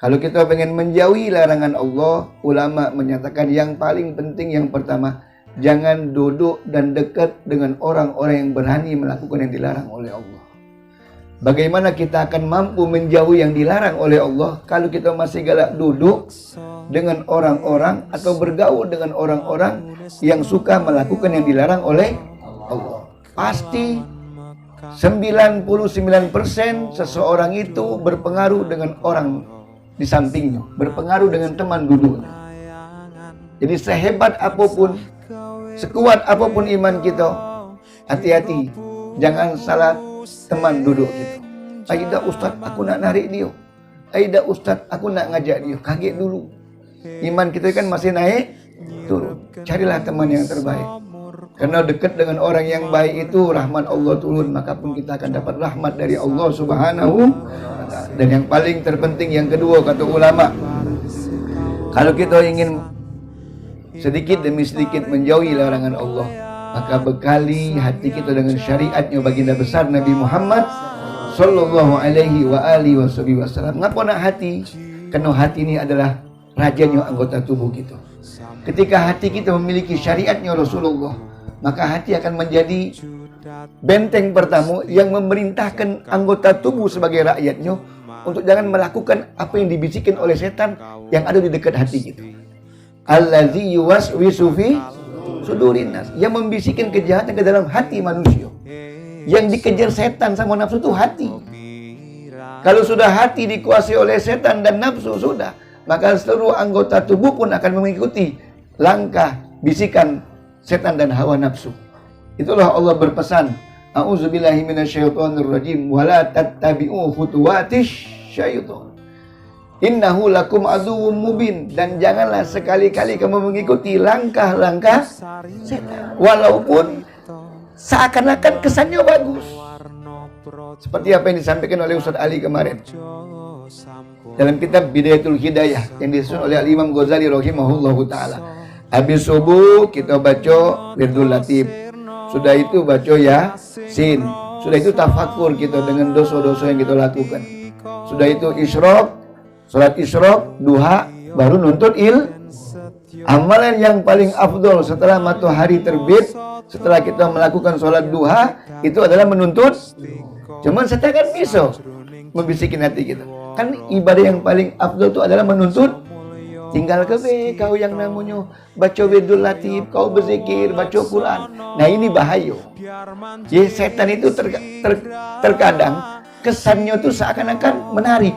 Kalau kita pengen menjauhi larangan Allah, ulama menyatakan yang paling penting yang pertama, jangan duduk dan dekat dengan orang-orang yang berani melakukan yang dilarang oleh Allah. Bagaimana kita akan mampu menjauhi yang dilarang oleh Allah kalau kita masih galak duduk dengan orang-orang atau bergaul dengan orang-orang yang suka melakukan yang dilarang oleh Allah. Pasti 99% seseorang itu berpengaruh dengan orang di sampingnya, berpengaruh dengan teman duduknya. Jadi sehebat apapun, sekuat apapun iman kita, hati-hati, jangan salah teman duduk kita. Aida Ustaz, aku nak narik dia. Aida Ustaz, aku nak ngajak dia. Kaget dulu. Iman kita kan masih naik, turun. Carilah teman yang terbaik. Karena dekat dengan orang yang baik itu rahmat Allah turun, maka pun kita akan dapat rahmat dari Allah Subhanahu wa ta'ala. Dan yang paling terpenting yang kedua kata ulama, kalau kita ingin sedikit demi sedikit menjauhi larangan Allah, maka bekali hati kita dengan syariatnya baginda besar Nabi Muhammad sallallahu alaihi wa alihi wasallam. Ngapa nak hati? Karena hati ini adalah rajanya anggota tubuh kita. Ketika hati kita memiliki syariatnya Rasulullah, maka hati akan menjadi benteng pertama yang memerintahkan anggota tubuh sebagai rakyatnya untuk jangan melakukan apa yang dibisikkan oleh setan yang ada di dekat hati kita. Allazi yuwaswisu fi sudurin nas, yang membisikkan kejahatan ke dalam hati manusia. Yang dikejar setan sama nafsu itu hati. Kalau sudah hati dikuasai oleh setan dan nafsu, sudah, maka seluruh anggota tubuh pun akan mengikuti langkah bisikan setan dan hawa nafsu. Itulah Allah berpesan, a'udzubillahi minasyaitonirrajim wa la tattabi'u khutuwatish syaitan. Innahu lakum aduwwum mubin, dan janganlah sekali-kali kamu mengikuti langkah-langkah setan walaupun seakan-akan kesannya bagus. Seperti apa yang disampaikan oleh Ustaz Ali kemarin dalam kitab Bidayatul Hidayah yang disusun oleh Al-Imam Ghazali rahimahullahu ta'ala. Habis subuh kita baca Wirdul Latif, sudah itu baca Yasin, sudah itu tafakur kita dengan dosa-dosa yang kita lakukan, sudah itu isyraq, salat isyraq, duha, baru nuntut amalan yang paling afdol setelah matahari terbit, setelah kita melakukan salat duha, itu adalah menuntut. Cuman setan kan bisa membisikin hati kita. Kan ibadah yang paling afdol itu adalah menuntut. Tinggal kau yang namanya baca Wirdul Latif, kau berzikir, baca Quran. Nah ini bahaya. Jadi setan itu terkadang kesannya itu seakan-akan menarik,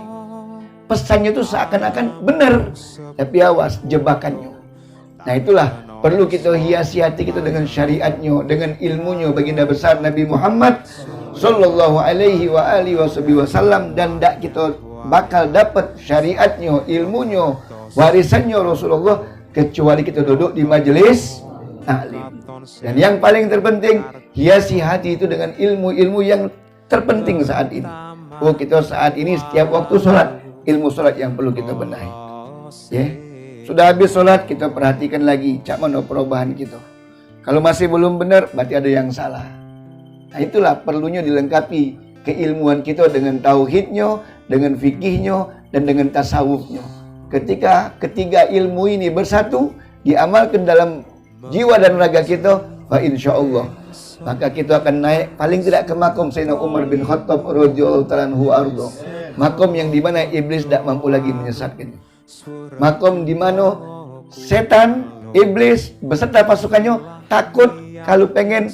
pesannya itu seakan-akan benar, tapi awas jebakannya. Nah itulah perlu kita hiasi hati kita dengan syariatnya, dengan ilmunya baginda besar Nabi Muhammad sallallahu alaihi wa alihi wasallam, dan tak kita bakal dapat syariatnya, ilmunya, warisannya Rasulullah kecuali kita duduk di majelis taklim. Dan yang paling terpenting, hiasi hati itu dengan ilmu-ilmu yang terpenting saat ini. Oh, kita saat ini setiap waktu sholat, ilmu sholat yang perlu kita benahi. Sudah habis sholat, kita perhatikan lagi cak mana perubahan kita. Kalau masih belum benar, berarti ada yang salah. Nah itulah perlunya dilengkapi keilmuan kita dengan tauhidnya, dengan fikihnya, dan dengan tasawufnya. Ketika ketiga ilmu ini bersatu, diamalkan dalam jiwa dan raga kita, fa insyaallah, maka kita akan naik paling tidak ke makom Sayyidina Umar bin Khattab radhiyallahu ta'ala anhu ardo. Makom yang dimana iblis tidak mampu lagi menyesatkannya. Makom dimana setan, iblis beserta pasukannya takut kalau pengen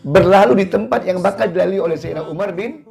berlalu di tempat yang bakal dilalui oleh Sayyidina Umar bin